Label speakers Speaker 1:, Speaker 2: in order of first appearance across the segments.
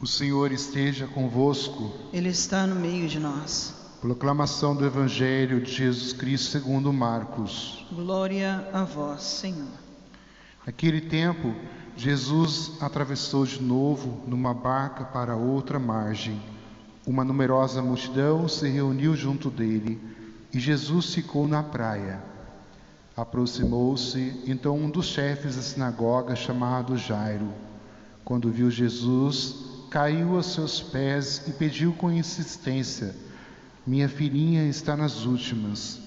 Speaker 1: O Senhor esteja convosco.
Speaker 2: Ele está no meio de nós.
Speaker 1: Proclamação do Evangelho de Jesus Cristo segundo Marcos.
Speaker 2: Glória a vós, Senhor.
Speaker 1: Naquele tempo, Jesus atravessou de novo numa barca para outra margem. Uma numerosa multidão se reuniu junto dele, e Jesus ficou na praia. Aproximou-se então um dos chefes da sinagoga, chamado Jairo. Quando viu Jesus, caiu aos seus pés e pediu com insistência: minha filhinha está nas últimas.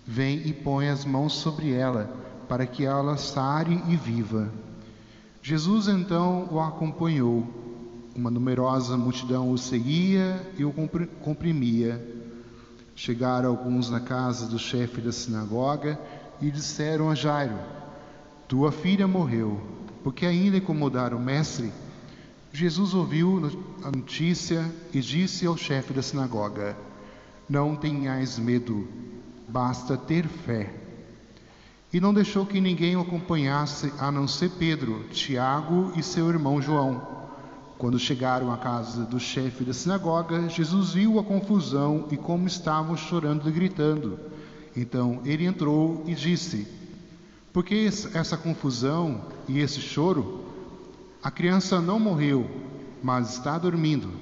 Speaker 1: Vem e põe as mãos sobre ela, para que ela sare e viva. Jesus então o acompanhou. Uma numerosa multidão o seguia e o comprimia. Chegaram alguns na casa do chefe da sinagoga e disseram a Jairo: tua filha morreu, porque ainda incomodaram o mestre? Jesus ouviu a notícia e disse ao chefe da sinagoga: não tenhais medo, basta ter fé. E não deixou que ninguém o acompanhasse, a não ser Pedro, Tiago e seu irmão João. Quando chegaram à casa do chefe da sinagoga, Jesus viu a confusão e como estavam chorando e gritando. Então ele entrou e disse: por que essa confusão e esse choro? A criança não morreu, mas está dormindo.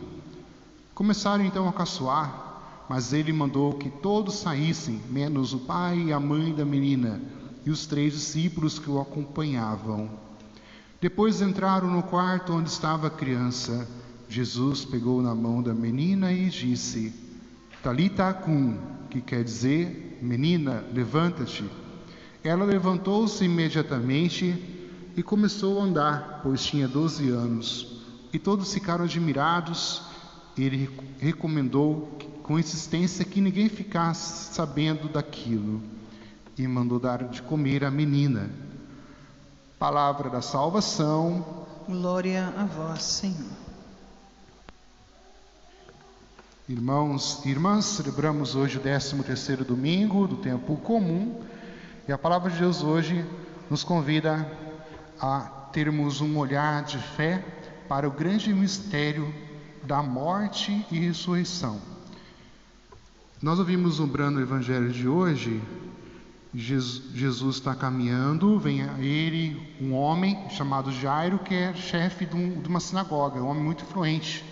Speaker 1: Começaram então a caçoar, mas ele mandou que todos saíssem, menos o pai e a mãe da menina e os 3 discípulos que o acompanhavam. Depois entraram no quarto onde estava a criança. Jesus pegou na mão da menina e disse: Talita cum, que quer dizer: menina, levanta-te. Ela levantou-se imediatamente e começou a andar, pois tinha 12 anos. E todos ficaram admirados. Ele recomendou com insistência que ninguém ficasse sabendo daquilo e mandou dar de comer à menina. Palavra da salvação.
Speaker 2: Glória a vós, Senhor.
Speaker 1: Irmãos e irmãs, celebramos hoje o 13º domingo do tempo comum, e a palavra de Deus hoje nos convida a termos um olhar de fé para o grande mistério da morte e ressurreição. Nós ouvimos no Evangelho de hoje, Jesus está caminhando, vem a ele um homem chamado Jairo, que é chefe de uma sinagoga, um homem muito influente.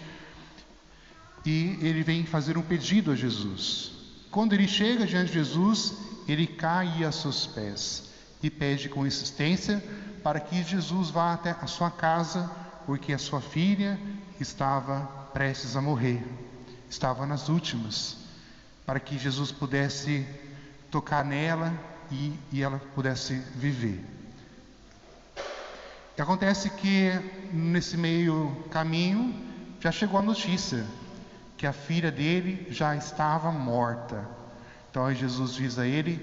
Speaker 1: E ele vem fazer um pedido a Jesus. Quando ele chega diante de Jesus, ele cai a seus pés e pede com insistência para que Jesus vá até a sua casa, porque a sua filha estava prestes a morrer, estava nas últimas, para que Jesus pudesse tocar nela e ela pudesse viver. E acontece que nesse meio caminho já chegou a notícia que a filha dele já estava morta. Então aí Jesus diz a ele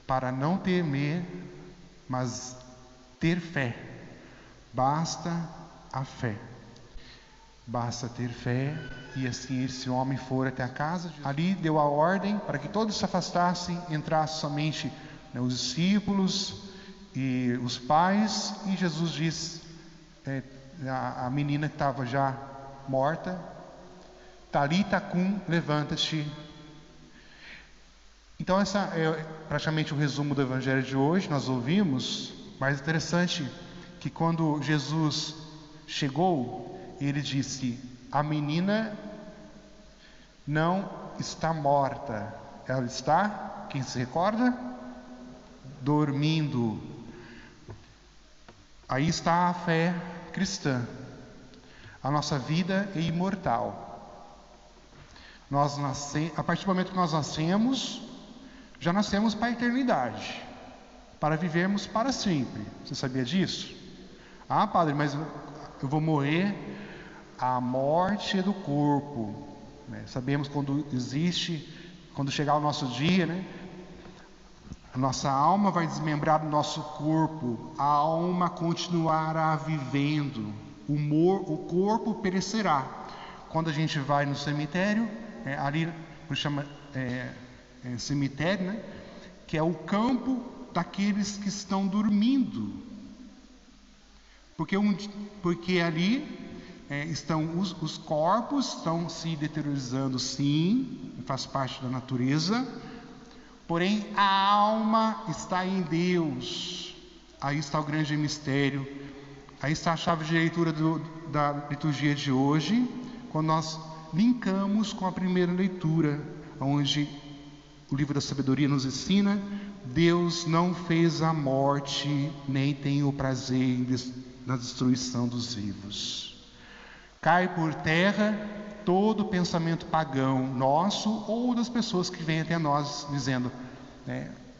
Speaker 1: para não temer, mas ter fé. Basta a fé. Basta ter fé. E assim esse homem foi até a casa. Ali deu a ordem para que todos se afastassem, entrassem somente os discípulos e os pais. E Jesus disse a menina que estava já morta: Talita cum, levanta-te. Então essa é praticamente o resumo do Evangelho de hoje. Nós ouvimos, mas interessante que quando Jesus chegou, ele disse: a menina não está morta, ela está, quem se recorda? Dormindo. Aí está a fé cristã. A nossa vida é imortal. A partir do momento que nós nascemos, já nascemos para a eternidade, para vivermos para sempre. Você sabia disso? Ah, padre, mas eu vou morrer. A morte é do corpo, né? Sabemos quando chegar o nosso dia, né? A nossa alma vai desmembrar do nosso corpo, a alma continuará vivendo, o corpo perecerá. Quando a gente vai no cemitério, ali chama cemitério, né? Que é o campo daqueles que estão dormindo, porque ali os corpos estão se deteriorando, sim, faz parte da natureza, porém a alma está em Deus. Aí está o grande mistério, aí está a chave de leitura da liturgia de hoje, quando nós linkamos com a primeira leitura, onde o livro da sabedoria nos ensina: Deus não fez a morte, nem tem o prazer na destruição dos vivos. Cai por terra todo pensamento pagão nosso ou das pessoas que vêm até nós dizendo,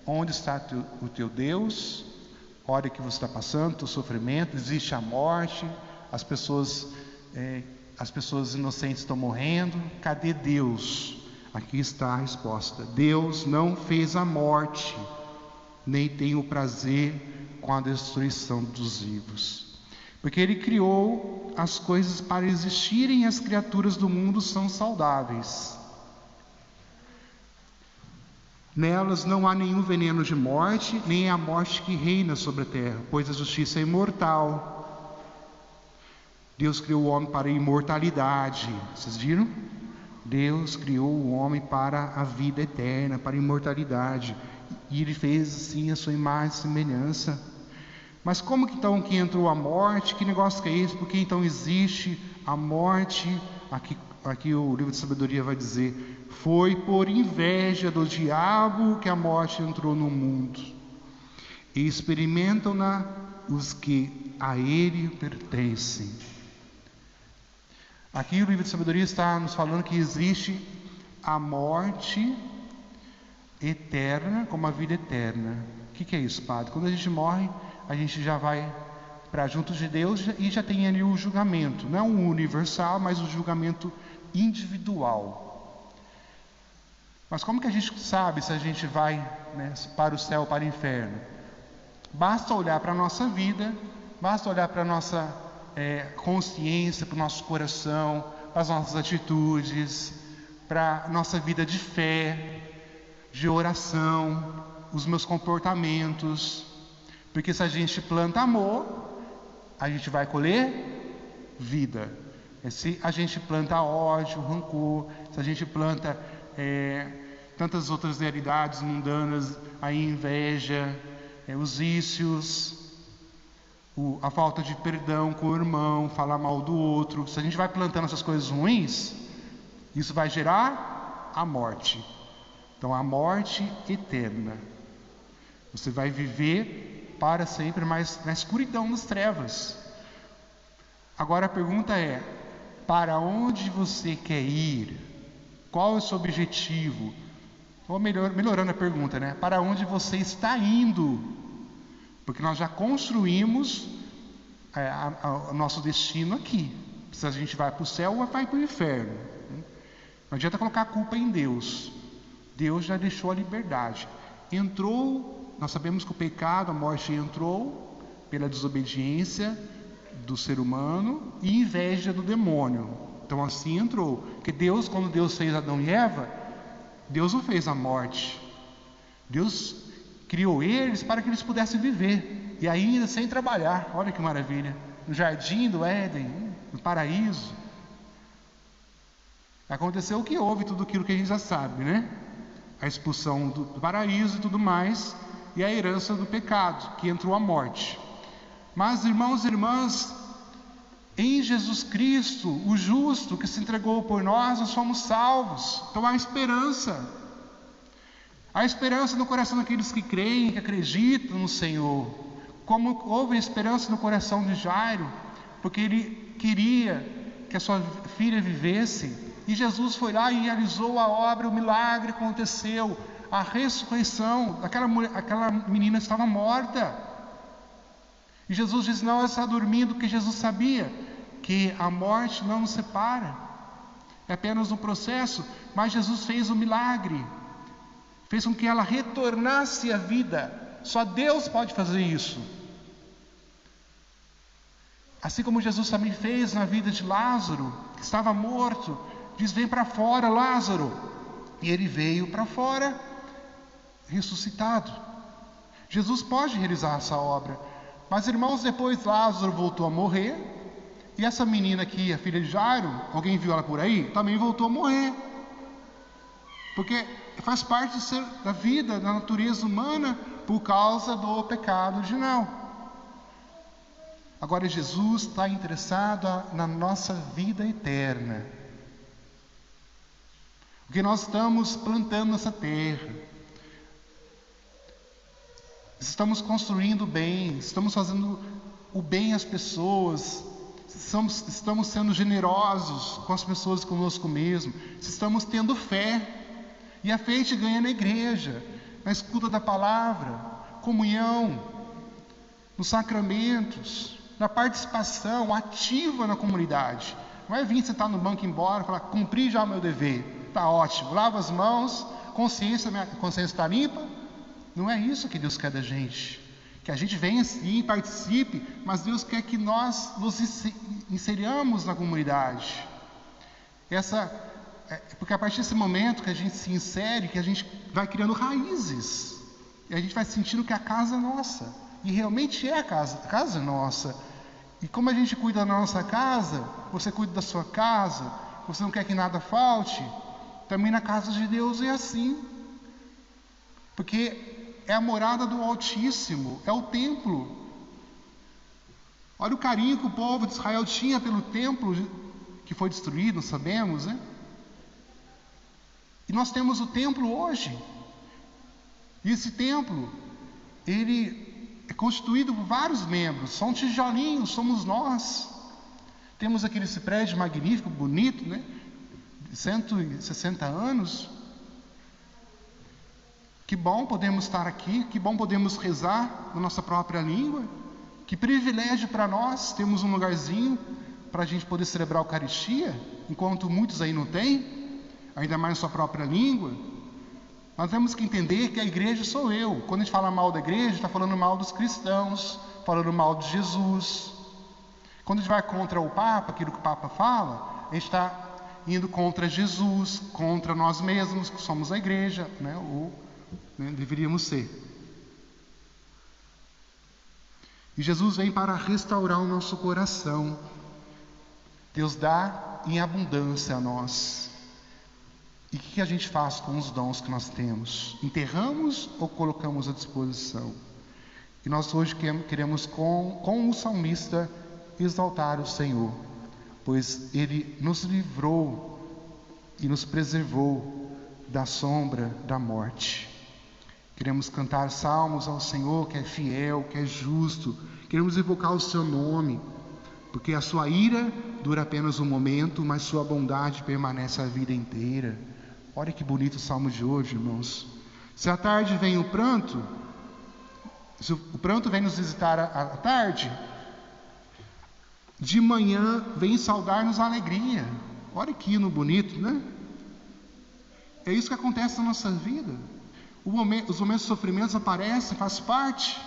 Speaker 1: onde está o teu Deus? Olha o que você está passando, teu sofrimento, existe a morte, as pessoas inocentes estão morrendo, cadê Deus? Aqui está a resposta: Deus não fez a morte, nem tem o prazer com a destruição dos vivos. Porque Ele criou as coisas para existirem, e as criaturas do mundo são saudáveis. Nelas não há nenhum veneno de morte, nem a morte que reina sobre a terra, pois a justiça é imortal. Deus criou o homem para a imortalidade. Vocês viram? Deus criou o homem para a vida eterna, para a imortalidade. E Ele fez assim a sua imagem e semelhança. Mas como que então que entrou a morte? Que negócio que é esse? Por que então existe a morte? Aqui o livro de sabedoria vai dizer: foi por inveja do diabo que a morte entrou no mundo, e experimentam-na os que a ele pertencem. Aqui o livro de sabedoria está nos falando que existe a morte eterna como a vida eterna. O que é isso, padre? Quando a gente morre, a gente já vai para junto de Deus e já tem ali o julgamento, não o universal, mas o julgamento individual. Mas como que a gente sabe se a gente vai para o céu ou para o inferno? Basta olhar para a nossa vida, basta olhar para a nossa consciência, para o nosso coração, para as nossas atitudes, para a nossa vida de fé, de oração, os meus comportamentos. Porque se a gente planta amor, a gente vai colher vida. Se a gente planta ódio, rancor, se a gente planta tantas outras realidades mundanas, a inveja, os vícios, a falta de perdão com o irmão, falar mal do outro, se a gente vai plantando essas coisas ruins, isso vai gerar a morte. Então, a morte eterna. Você vai viver para sempre, mas na escuridão das trevas. Agora a pergunta é: para onde você quer ir? Qual é o seu objetivo? Ou melhorando a pergunta, para onde você está indo? Porque nós já construímos o nosso destino aqui. Se a gente vai para o céu ou vai para o inferno. Não adianta colocar a culpa em Deus. Deus já deixou a liberdade. Nós sabemos que o pecado, a morte entrou pela desobediência do ser humano e inveja do demônio. Então assim entrou. Porque Deus, quando Deus fez Adão e Eva, Deus não fez a morte. Deus criou eles para que eles pudessem viver. E ainda sem trabalhar. Olha que maravilha. No jardim do Éden, no paraíso. Aconteceu o que houve, tudo aquilo que a gente já sabe, A expulsão do paraíso e tudo mais. E a herança do pecado, que entrou a morte. Mas, irmãos e irmãs, em Jesus Cristo, o justo que se entregou por nós somos salvos. Então há esperança. Há esperança no coração daqueles que creem, que acreditam no Senhor. Como houve esperança no coração de Jairo, porque ele queria que a sua filha vivesse. E Jesus foi lá e realizou a obra, o milagre aconteceu. A ressurreição, aquela menina estava morta. E Jesus diz: não, ela está dormindo, porque Jesus sabia que a morte não nos separa. É apenas um processo, mas Jesus fez o milagre. Fez com que ela retornasse à vida. Só Deus pode fazer isso. Assim como Jesus também fez na vida de Lázaro, que estava morto. Diz: vem para fora, Lázaro. E ele veio para fora, ressuscitado. Jesus pode realizar essa obra. Mas, irmãos, depois Lázaro voltou a morrer, E essa menina aqui, a filha de Jairo, alguém viu ela por aí? Também voltou a morrer. Porque faz parte da vida, da natureza humana, por causa do pecado original. Agora Jesus está interessado na nossa vida eterna. O que nós estamos plantando nessa terra. Estamos construindo bem, estamos fazendo o bem às pessoas, estamos sendo generosos com as pessoas e conosco mesmo, estamos tendo fé. E a fé a gente ganha na igreja, na escuta da palavra, comunhão, nos sacramentos, na participação ativa na comunidade. Não é vir sentar no banco e ir embora e falar, cumpri já o meu dever, está ótimo, lava as mãos, minha consciência está limpa. Não é isso que Deus quer da gente. Que a gente venha sim, participe, mas Deus quer que nós nos inseriamos na comunidade. Porque a partir desse momento que a gente se insere, que a gente vai criando raízes, e a gente vai sentindo que a casa é nossa, e realmente é a casa é nossa. E como a gente cuida da nossa casa, você cuida da sua casa, você não quer que nada falte, também na casa de Deus é assim. Porque é a morada do Altíssimo, é o templo. Olha o carinho que o povo de Israel tinha pelo templo que foi destruído, sabemos, né? E nós temos o templo hoje. E esse templo, ele é constituído por vários membros. São tijolinhos, somos nós. Temos aquele prédio magnífico, bonito, né? 160 anos. Que bom podemos estar aqui, que bom podemos rezar na nossa própria língua. Que privilégio para nós, temos um lugarzinho para a gente poder celebrar a Eucaristia, enquanto muitos aí não têm. Ainda mais na sua própria língua. Nós temos que entender que a igreja sou eu. Quando a gente fala mal da igreja, está falando mal dos cristãos, falando mal de Jesus. Quando a gente vai contra o Papa, aquilo que o Papa fala, a gente está indo contra Jesus, contra nós mesmos, que somos a igreja, né? Ou deveríamos ser. E Jesus vem para restaurar o nosso coração. Deus dá em abundância a nós. E o que a gente faz com os dons que nós temos? Enterramos ou colocamos à disposição? E nós hoje queremos, com o salmista, exaltar o Senhor, pois Ele nos livrou e nos preservou da sombra da morte. Queremos cantar salmos ao Senhor, que é fiel, que é justo. Queremos invocar o seu nome, porque a sua ira dura apenas um momento, mas sua bondade permanece a vida inteira. Olha que bonito o salmo de hoje, irmãos. Se à tarde vem o pranto, se o pranto vem nos visitar à tarde, de manhã vem saudar-nos a alegria. Olha que hino bonito, né? É isso que acontece na nossa vida. Os momentos de sofrimentos aparecem, faz parte,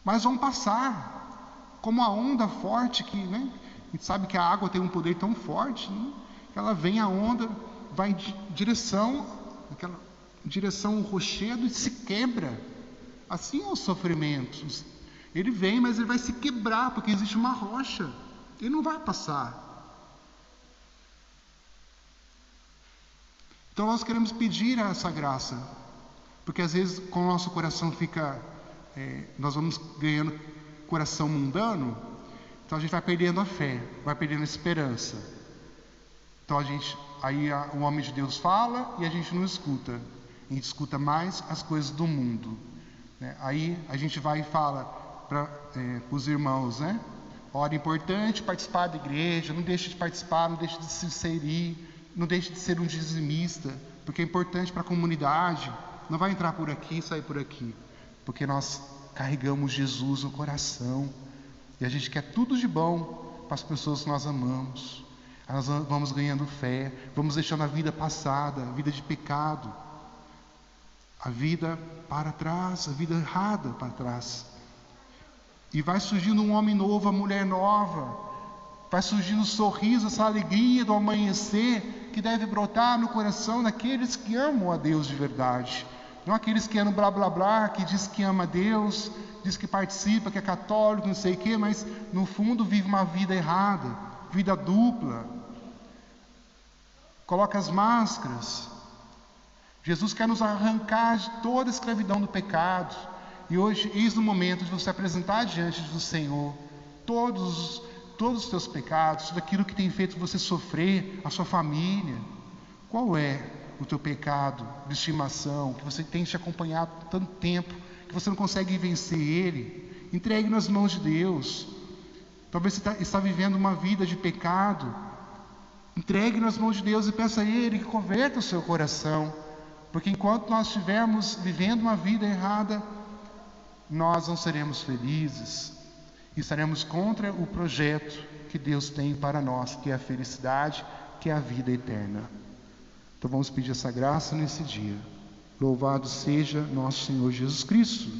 Speaker 1: mas vão passar. Como a onda forte que, né? A gente sabe que a água tem um poder tão forte, né? Ela vem, a onda vai em direção ao rochedo e se quebra. Assim é os sofrimentos. Ele vem, mas ele vai se quebrar, porque existe uma rocha. Ele não vai passar. Então nós queremos pedir essa graça, porque às vezes com o nosso coração nós vamos ganhando coração mundano, então a gente vai perdendo a fé, vai perdendo a esperança. Então aí o homem de Deus fala e a gente não escuta. A gente escuta mais as coisas do mundo, né? Aí a gente vai e fala para os irmãos, né? Olha, é importante participar da igreja, não deixe de participar, não deixe de se inserir, não deixe de ser um dizimista, porque é importante para a comunidade. Não vai entrar por aqui e sair por aqui, porque nós carregamos Jesus no coração e a gente quer tudo de bom para as pessoas que nós amamos. Nós vamos ganhando fé, vamos deixando a vida passada, a vida de pecado, a vida para trás, a vida errada para trás. E vai surgindo um homem novo, a mulher nova, vai surgindo um sorriso, essa alegria do amanhecer que deve brotar no coração daqueles que amam a Deus de verdade. Não aqueles que andam blá blá blá, que diz que ama Deus, diz que participa, que é católico, não sei o quê, mas no fundo vive uma vida errada, vida dupla. Coloca as máscaras. Jesus quer nos arrancar de toda a escravidão do pecado. E hoje, eis o momento de você apresentar diante do Senhor todos os teus pecados, tudo aquilo que tem feito você sofrer, a sua família. Qual é o teu pecado de estimação, que você tem te acompanhado por tanto tempo, que você não consegue vencer ele? Entregue nas mãos de Deus. Talvez você está vivendo uma vida de pecado. Entregue nas mãos de Deus e peça a Ele que converta o seu coração. Porque enquanto nós estivermos vivendo uma vida errada, nós não seremos felizes. E estaremos contra o projeto que Deus tem para nós, que é a felicidade, que é a vida eterna. Então vamos pedir essa graça nesse dia. Louvado seja nosso Senhor Jesus Cristo.